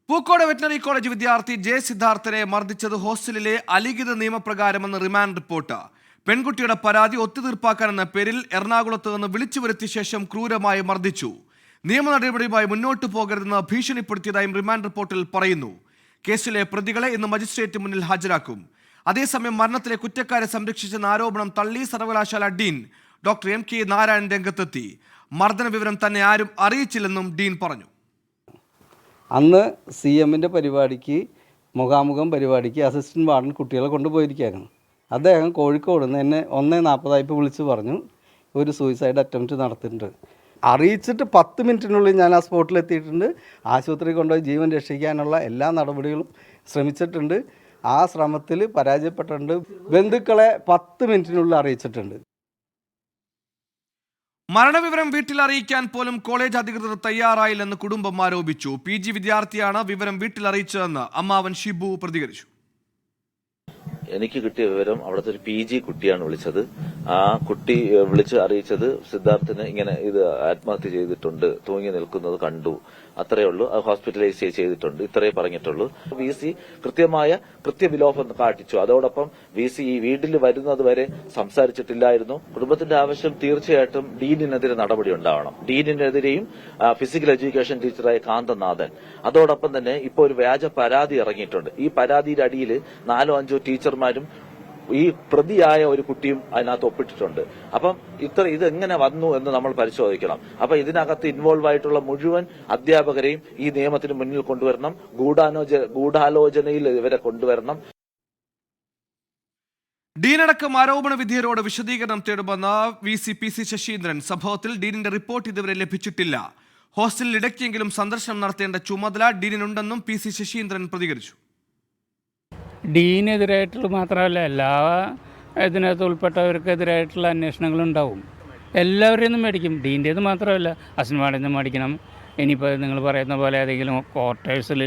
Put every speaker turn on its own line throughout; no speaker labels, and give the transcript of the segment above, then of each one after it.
Pookode veterinary college വിദ്യാർത്ഥി J സിദ്ധാർത്ഥനെ മർദ്ദിച്ചത് ഹോസ്റ്റലിലെ അലിഖിത നിയമപ്രകാരമെന്ന് remand report. പെൺകുട്ടിയുടെ പരാതി ഒത്തുതീർപ്പാക്കാനെന്ന പേരിൽ എറണാകുളത്ത് നിന്ന് വിളിച്ചു വരുത്തിയ ശേഷം ക്രൂരമായി മർദ്ദിച്ചു. നിയമ നടപടിയുമായി മുന്നോട്ടു പോകരുതെന്ന് ഭീഷണിപ്പെടുത്തിയതായും റിമാൻഡ് റിപ്പോർട്ടിൽ പറയുന്നു. കേസിലെ പ്രതികളെ ഇന്ന് മജിസ്ട്രേറ്റ് മുന്നിൽ ഹാജരാക്കും. അതേസമയം മരണത്തിലെ കുറ്റക്കാരെ സംരക്ഷിച്ചെന്ന ആരോപണം തള്ളി സർവകലാശാല dean doctor M K Narayanan രംഗത്തെത്തി. മർദ്ദന വിവരം തന്നെ ആരും അറിയിച്ചില്ലെന്നും ഡീൻ പറഞ്ഞു.
അന്ന് സി എമ്മിൻ്റെ പരിപാടിക്ക് മുഖാമുഖം പരിപാടിക്ക് അസിസ്റ്റൻറ്റ് വാർഡൻ കുട്ടികളെ കൊണ്ടുപോയിരിക്കുകയായിരുന്നു. അദ്ദേഹം കോഴിക്കോട് നിന്ന് എന്നെ 1:40 വിളിച്ച് പറഞ്ഞു ഒരു സൂയിസൈഡ് അറ്റംപ്റ്റ് നടത്തിയിട്ടുണ്ട്. അറിയിച്ചിട്ട് 10 മിനിറ്റിനുള്ളിൽ ഞാൻ ആ സ്പോട്ടിലെത്തിയിട്ടുണ്ട്. ആശുപത്രി കൊണ്ടുപോയി ജീവൻ രക്ഷിക്കാനുള്ള എല്ലാ നടപടികളും ശ്രമിച്ചിട്ടുണ്ട്. ആ ശ്രമത്തിൽ പരാജയപ്പെട്ടിട്ടുണ്ട്. ബന്ധുക്കളെ 10 മിനിറ്റിനുള്ളിൽ അറിയിച്ചിട്ടുണ്ട്.
മരണവിവരം വീട്ടിൽ അറിയിക്കാൻ പോലും കോളേജ് അധികൃതർ തയ്യാറായില്ലെന്ന് കുടുംബം ആരോപിച്ചു. PG വിദ്യാർത്ഥിയാണ് വിവരം വീട്ടിൽ അറിയിച്ചതെന്ന് അമ്മാവൻ ഷിബു പ്രതികരിച്ചു.
എനിക്ക് കിട്ടിയ വിവരം അവിടുത്തെ ഒരു PG കുട്ടിയാണ് വിളിച്ചത്. ആ കുട്ടി വിളിച്ച് അറിയിച്ചത് സിദ്ധാർത്ഥിന് ഇങ്ങനെ ഇത് ആത്മഹത്യ ചെയ്തിട്ടുണ്ട്, തൂങ്ങി നിൽക്കുന്നത് കണ്ടു, അത്രയേ ഉള്ളൂ. ഹോസ്പിറ്റലൈസ് ചെയ്തിട്ടുണ്ട്, ഇത്രയേ പറഞ്ഞിട്ടുള്ളൂ. VC കൃത്യമായ കൃത്യവിലോപം കാട്ടിച്ചു. അതോടൊപ്പം VC ഈ വീട്ടിൽ വരുന്നത് വരെ സംസാരിച്ചിട്ടില്ലായിരുന്നു. കുടുംബത്തിന്റെ ആവശ്യം തീർച്ചയായിട്ടും ഡീനിനെതിരെ നടപടി ഉണ്ടാവണം. ഡീനിനെതിരെയും ഫിസിക്കൽ എഡ്യൂക്കേഷൻ ടീച്ചറായ കാന്തനാഥൻ, അതോടൊപ്പം തന്നെ ഇപ്പോൾ ഒരു വ്യാജ പരാതി ഇറങ്ങിയിട്ടുണ്ട്. ഈ പരാതിയുടെ അടിയിൽ 4-5 ടീച്ചർമാരും ഈ പ്രതിയായ ഒരു കുട്ടിയും അതിനകത്ത് ഒപ്പിട്ടിട്ടുണ്ട്. അപ്പം ഇതെങ്ങനെ വന്നു എന്ന് നമ്മൾ പരിശോധിക്കണം. അപ്പൊ ഇതിനകത്ത് ഇൻവോൾവ് ആയിട്ടുള്ള മുഴുവൻ അധ്യാപകരെയും ഈ നിയമത്തിന് മുന്നിൽ കൊണ്ടുവരണം. ഗൂഢാലോചനയിൽ ഇവരെ കൊണ്ടുവരണം.
ഡീനടക്കം ആരോപണ വിധേയരോട് വിശദീകരണം തേടുമെന്ന് VC PC ശശീന്ദ്രൻ. സംഭവത്തിൽ ഡീനിന്റെ റിപ്പോർട്ട് ഇതുവരെ ലഭിച്ചിട്ടില്ല. ഹോസ്റ്റലിൽ ഇടയ്ക്കെങ്കിലും സന്ദർശനം നടത്തേണ്ട ചുമതല ഡീനിനുണ്ടെന്നും PC ശശീന്ദ്രൻ പ്രതികരിച്ചു.
ഡീനെതിരായിട്ടുള്ള മാത്രമല്ല, എല്ലാ ഇതിനകത്ത് ഉൾപ്പെട്ടവർക്കെതിരായിട്ടുള്ള അന്വേഷണങ്ങളുണ്ടാവും. എല്ലാവരെയും മേടിക്കും. ഡീൻ്റേത് മാത്രമല്ല, അസിൻവാർഡിൽ നിന്ന് മേടിക്കണം. ഇനിയിപ്പോൾ നിങ്ങൾ പറയുന്ന പോലെ ഏതെങ്കിലും ക്വാർട്ടേഴ്സിൽ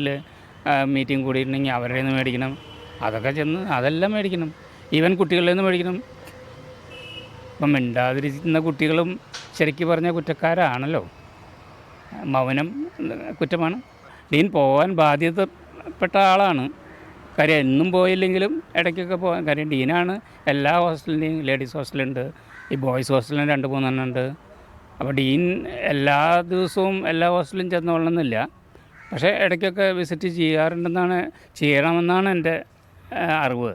മീറ്റിംഗ് കൂടിയിട്ടുണ്ടെങ്കിൽ അവരുടെ നിന്ന് മേടിക്കണം. അതൊക്കെ ചെന്ന് അതെല്ലാം മേടിക്കണം. ഈവൻ കുട്ടികളിൽ നിന്ന് മേടിക്കണം. ഇപ്പം മിണ്ടാതിരിക്കുന്ന കുട്ടികളും ശരിക്കും പറഞ്ഞ കുറ്റക്കാരാണല്ലോ. മൗനം കുറ്റമാണ്. ഡീൻ പോകാൻ ബാധ്യതപ്പെട്ട ആളാണ്. കാര്യം എന്നും പോയില്ലെങ്കിലും ഇടയ്ക്കൊക്കെ പോകാൻ. കാര്യം ഡീനാണ് എല്ലാ ഹോസ്റ്റലിൻ്റെയും. ലേഡീസ് ഹോസ്റ്റലുണ്ട്, ഈ ബോയ്സ് ഹോസ്റ്റലിന് 2-3 ഉണ്ട്. അപ്പോൾ ഡീൻ എല്ലാ ദിവസവും എല്ലാ ഹോസ്റ്റലും ചെന്നോളണമെന്നില്ല. പക്ഷേ ഇടയ്ക്കൊക്കെ വിസിറ്റ് ചെയ്യണമെന്നാണ് എൻ്റെ അറിവ്.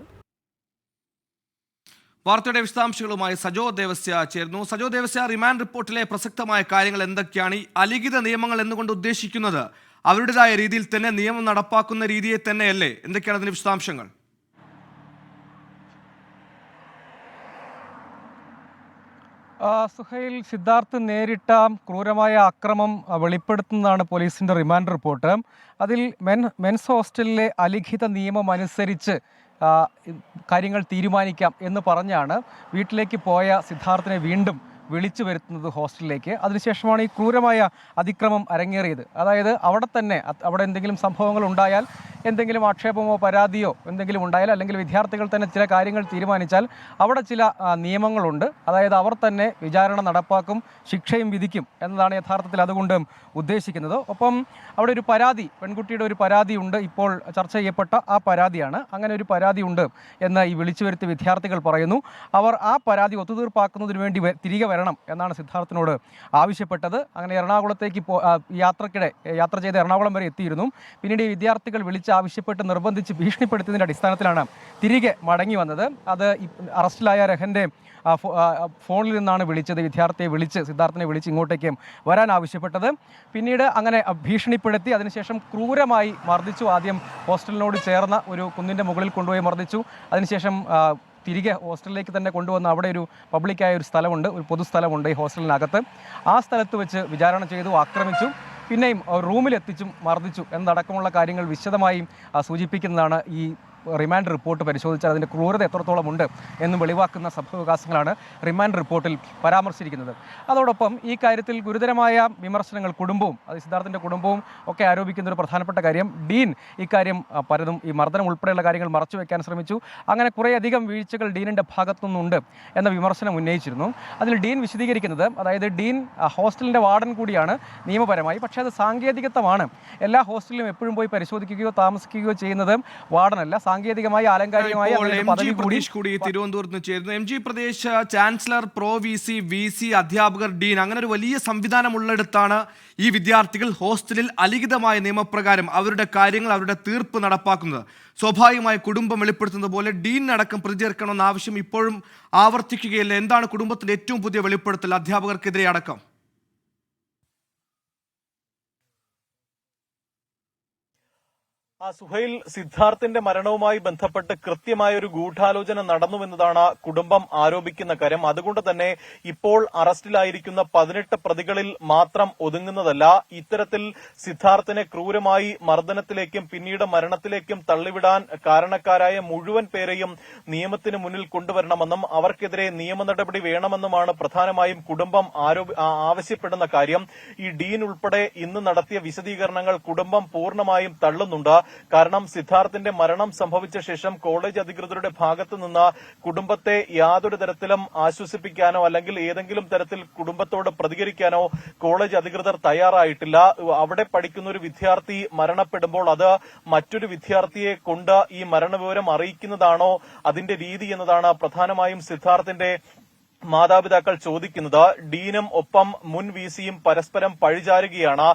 വാർത്തയുടെ വിശദാംശങ്ങളുമായി സജോ ദേവസ്യ ചേർന്നു. സജോ ദേവസ്യ, റിമാൻഡ് റിപ്പോർട്ടിലെ പ്രസക്തമായ കാര്യങ്ങൾ എന്തൊക്കെയാണ്? ഈ അലിഖിത നിയമങ്ങൾ എന്നുകൊണ്ട് ഉദ്ദേശിക്കുന്നത് അവരുടേതായ രീതിയിൽ തന്നെ നിയമം നടപ്പാക്കുന്ന രീതിയെ തന്നെയല്ലേ? എന്തൊക്കെയാണ് അതിന്റെ വിശദാംശങ്ങൾ?
സുഹൈൽ, സിദ്ധാർത്ഥ് നേരിട്ട ക്രൂരമായ അക്രമം വെളിപ്പെടുത്തുന്നതാണ് പോലീസിന്റെ റിമാൻഡ് റിപ്പോർട്ട്. അതിൽ മെൻസ് ഹോസ്റ്റലിലെ അലിഖിത നിയമം അനുസരിച്ച് കാര്യങ്ങൾ തീരുമാനിക്കാം എന്ന് പറഞ്ഞാണ് വീട്ടിലേക്ക് പോയ സിദ്ധാർത്ഥിനെ വീണ്ടും വിളിച്ചു വരുത്തുന്നത് ഹോസ്റ്റലിലേക്ക്. അതിനുശേഷമാണ് ഈ ക്രൂരമായ അതിക്രമം അരങ്ങേറിയത്. അതായത് അവിടെ എന്തെങ്കിലും സംഭവങ്ങൾ ഉണ്ടായാൽ, എന്തെങ്കിലും ആക്ഷേപമോ പരാതിയോ എന്തെങ്കിലും ഉണ്ടായാൽ, അല്ലെങ്കിൽ വിദ്യാർത്ഥികൾ തന്നെ ചില കാര്യങ്ങൾ തീരുമാനിച്ചാൽ അവിടെ ചില നിയമങ്ങളുണ്ട്. അതായത് അവർ തന്നെ വിചാരണ നടപ്പാക്കും, ശിക്ഷയും വിധിക്കും എന്നതാണ് യഥാർത്ഥത്തിൽ അതുകൊണ്ട് ഉദ്ദേശിക്കുന്നത്. ഒപ്പം അവിടെ ഒരു പരാതി, പെൺകുട്ടിയുടെ ഒരു പരാതി ഉണ്ട്, ഇപ്പോൾ ചർച്ച ചെയ്യപ്പെട്ട ആ പരാതിയാണ്. അങ്ങനെ ഒരു പരാതി ഉണ്ട് എന്ന് ഈ വിളിച്ചു വരുത്തിയ വിദ്യാർത്ഥികൾ പറയുന്നു. അവർ ആ പരാതി ഒത്തുതീർപ്പാക്കുന്നതിന് വേണ്ടി തിരികെ വരണം എന്നാണ് സിദ്ധാർത്ഥിനോട് ആവശ്യപ്പെട്ടത്. അങ്ങനെ എറണാകുളത്തേക്ക് യാത്ര ചെയ്ത് എറണാകുളം വരെ എത്തിയിരുന്നു. പിന്നീട് ഈ വിദ്യാർത്ഥികൾ ആവശ്യപ്പെട്ട് നിർബന്ധിച്ച് ഭീഷണിപ്പെടുത്തിയതിൻ്റെ അടിസ്ഥാനത്തിലാണ് തിരികെ മടങ്ങി വന്നത്. അത് അറസ്റ്റിലായ രഹൻ്റെ ഫോണിൽ നിന്നാണ് സിദ്ധാർത്ഥിനെ വിളിച്ച് ഇങ്ങോട്ടേക്ക് വരാൻ ആവശ്യപ്പെട്ടത്. പിന്നീട് അങ്ങനെ ഭീഷണിപ്പെടുത്തി അതിനുശേഷം ക്രൂരമായി മർദ്ദിച്ചു. ആദ്യം ഹോസ്റ്റലിനോട് ചേർന്ന ഒരു കുന്നിൻ്റെ മുകളിൽ കൊണ്ടുപോയി മർദ്ദിച്ചു. അതിനുശേഷം തിരികെ ഹോസ്റ്റലിലേക്ക് തന്നെ കൊണ്ടുവന്ന് അവിടെ ഒരു പബ്ലിക്കായ ഒരു സ്ഥലമുണ്ട്, ഒരു പൊതുസ്ഥലമുണ്ട് ഈ ഹോസ്റ്റലിനകത്ത്. ആ സ്ഥലത്ത് വെച്ച് വിചാരണ ചെയ്തു, ആക്രമിച്ചു. പിന്നെയും റൂമിലെത്തിച്ചും മർദ്ദിച്ചു എന്നതടക്കമുള്ള കാര്യങ്ങൾ വിശദമായും സൂചിപ്പിക്കുന്നതാണ് ഈ റിമാൻഡ് റിപ്പോർട്ട് പരിശോധിച്ചാൽ അതിൻ്റെ ക്രൂരത എത്രത്തോളം ഉണ്ട് എന്ന് വെളിവാക്കുന്ന സംഭവവികാസങ്ങളാണ് റിമാൻഡ് റിപ്പോർട്ടിൽ പരാമർശിച്ചിരിക്കുന്നത്. അതോടൊപ്പം ഈ കാര്യത്തിൽ ഗുരുതരമായ വിമർശനങ്ങൾ കുടുംബവും, അത് സിദ്ധാർത്ഥിൻ്റെ കുടുംബവും ഒക്കെ ആരോപിക്കുന്ന ഒരു പ്രധാനപ്പെട്ട കാര്യം, ഡീൻ ഇക്കാര്യം പലതും ഈ മർദ്ദനം ഉൾപ്പെടെയുള്ള കാര്യങ്ങൾ മറച്ചു വെക്കാൻ ശ്രമിച്ചു. അങ്ങനെ കുറേയധികം വീഴ്ചകൾ ഡീനിൻ്റെ ഭാഗത്തു നിന്നുണ്ട് എന്ന വിമർശനം ഉന്നയിച്ചിരുന്നു. അതിൽ ഡീൻ വിശദീകരിക്കുന്നത്, അതായത് ഡീൻ ഹോസ്റ്റലിൻ്റെ വാർഡൻ കൂടിയാണ് നിയമപരമായി, പക്ഷേ അത് സാങ്കേതികത്വമാണ്. എല്ലാ ഹോസ്റ്റലിലും എപ്പോഴും പോയി പരിശോധിക്കുകയോ താമസിക്കുകയോ ചെയ്യുന്നത് വാർഡനല്ല, സാങ്കേതികമായി ആലങ്കാരികമായി
കൂടി തിരുവനന്തപുരത്ത് നിന്ന് ചേരുന്നു. എം ജി പ്രദേശ് ചാൻസലർ, പ്രോ വി സി, അധ്യാപകർ, ഡീൻ, അങ്ങനെ ഒരു വലിയ സംവിധാനം ഉള്ളിടത്താണ് ഈ വിദ്യാർത്ഥികൾ ഹോസ്റ്റലിൽ അലിഖിതമായ നിയമപ്രകാരം അവരുടെ കാര്യങ്ങൾ, അവരുടെ തീർപ്പ് നടപ്പാക്കുന്നത്. സ്വാഭാവികമായി കുടുംബം വെളിപ്പെടുത്തുന്നത് പോലെ ഡീനടക്കം പ്രതിചേർക്കണമെന്ന ആവശ്യം ഇപ്പോഴും ആവർത്തിക്കുകയില്ല. എന്താണ് കുടുംബത്തിന്റെ ഏറ്റവും പുതിയ വെളിപ്പെടുത്തൽ അധ്യാപകർക്കെതിരെ അടക്കം?
സുഹൈൽ, സിദ്ധാർത്ഥിന്റെ മരണവുമായി ബന്ധപ്പെട്ട് കൃത്യമായ ഒരു ഗൂഢാലോചന നടന്നുവെന്നതാണ് കുടുംബം ആരോപിക്കുന്ന കാര്യം. അതുകൊണ്ട് തന്നെ ഇപ്പോൾ അറസ്റ്റിലായിരിക്കുന്ന 18 പ്രതികളിൽ മാത്രം ഒതുങ്ങുന്നതല്ല. ഇത്തരത്തിൽ സിദ്ധാർത്ഥിനെ ക്രൂരമായി മർദ്ദനത്തിലേക്കും പിന്നീട് മരണത്തിലേക്കും തള്ളിവിടാൻ കാരണക്കാരായ മുഴുവൻ പേരെയും നിയമത്തിന് മുന്നിൽ കൊണ്ടുവരണമെന്നും അവർക്കെതിരെ നിയമ നടപടി വേണമെന്നുമാണ് പ്രധാനമായും കുടുംബം ആവശ്യപ്പെടുന്ന കാര്യം. ഈ ഡീൻ ഉൾപ്പെടെ ഇന്ന് നടത്തിയ വിശദീകരണങ്ങൾ കുടുംബം പൂർണ്ണമായും തള്ളുന്നുണ്ട്. കാരണം സിദ്ധാർത്ഥിന്റെ മരണം സംഭവിച്ച ശേഷം കോളേജ് അധികൃതരുടെ ഭാഗത്തു നിന്ന് കുടുംബത്തെ യാതൊരു തരത്തിലും ആശ്വസിപ്പിക്കാനോ അല്ലെങ്കിൽ ഏതെങ്കിലും തരത്തിൽ കുടുംബത്തോട് പ്രതികരിക്കാനോ കോളേജ് അധികൃതർ തയ്യാറായിട്ടില്ല. അവിടെ പഠിക്കുന്ന ഒരു വിദ്യാർത്ഥി മരണപ്പെടുമ്പോൾ അത് മറ്റൊരു വിദ്യാർത്ഥിയെ കൊണ്ട് ഈ മരണവിവരം അറിയിക്കുന്നതാണോ അതിന്റെ രീതി എന്നതാണ് പ്രധാനമായും സിദ്ധാർത്ഥിന്റെ മാതാപിതാക്കൾ ചോദിക്കുന്നത്. ഡീനും ഒപ്പം മുൻ വിസിയും പരസ്പരം പഴിചാരുകയാണ്.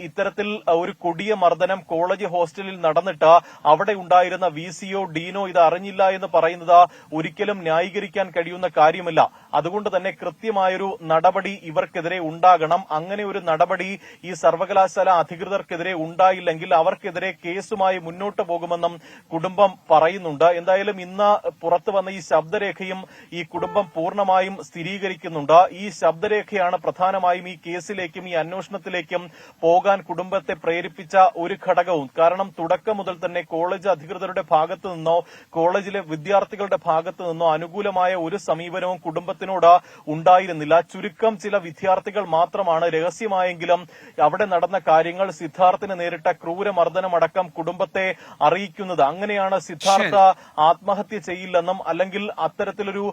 ഇത്തരത്തിൽ ഒരു കൊടിയ മർദ്ദനം കോളേജ് ഹോസ്റ്റലിൽ നടന്നിട്ട് അവിടെ ഉണ്ടായിരുന്ന വിസിയോ ഡീനോ ഇത് അറിഞ്ഞില്ല എന്ന് പറയുന്നത് ഒരിക്കലും ന്യായീകരിക്കാൻ കഴിയുന്ന കാര്യമല്ല. അതുകൊണ്ട് തന്നെ കൃത്യമായൊരു നടപടി ഇവർക്കെതിരെ ഉണ്ടാകണം. അങ്ങനെ ഒരു നടപടി ഈ സർവകലാശാല അധികൃതർക്കെതിരെ ഉണ്ടായില്ലെങ്കിൽ അവർക്കെതിരെ കേസുമായി മുന്നോട്ട് പോകുമെന്നും കുടുംബം പറയുന്നുണ്ട്. എന്തായാലും ഇന്ന് പുറത്തു വന്ന ഈ ശബ്ദരേഖയും ഈ കുടുംബം പൂർണ്ണമായി സ്ഥിരീകരിക്കുന്നുണ്ട്. ഈ ശബ്ദരേഖയാണ് പ്രധാനമായും ഈ കേസിലേക്കും ഈ അന്വേഷണത്തിലേക്കും പോകാൻ കുടുംബത്തെ പ്രേരിപ്പിച്ച ഒരു ഘടകവും. കാരണം തുടക്കം മുതൽ തന്നെ കോളേജ് അധികൃതരുടെ ഭാഗത്തു നിന്നോ കോളേജിലെ വിദ്യാർത്ഥികളുടെ ഭാഗത്തു നിന്നോ അനുകൂലമായ ഒരു സമീപനവും കുടുംബത്തിനോട് ഉണ്ടായിരുന്നില്ല. ചുരുക്കം ചില വിദ്യാർത്ഥികൾ മാത്രമാണ് രഹസ്യമായെങ്കിലും അവിടെ നടന്ന കാര്യങ്ങൾ, സിദ്ധാർത്ഥിന് നേരിട്ട ക്രൂരമർദ്ദനമടക്കം കുടുംബത്തെ അറിയിക്കുന്നത്. അങ്ങനെയാണ് സിദ്ധാർത്ഥ ആത്മഹത്യ ചെയ്യില്ലെന്നും അല്ലെങ്കിൽ അത്തരത്തിലൊരു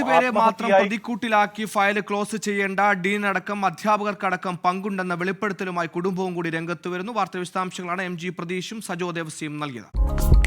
പേരെ മാത്രം പ്രതിക്കൂട്ടിലാക്കി ഫയൽ ക്ലോസ് ചെയ്യേണ്ട, ഡീൻ അടക്കം അധ്യാപകർക്കടക്കം പങ്കുണ്ടെന്ന വെളിപ്പെടുത്തലുമായി കുടുംബവും കൂടി രംഗത്ത് വരുന്നു. വാർത്താ വിശദാംശങ്ങളാണ് എം ജി പ്രതീഷും സജോ ദേവസ്യയും നൽകിയത്.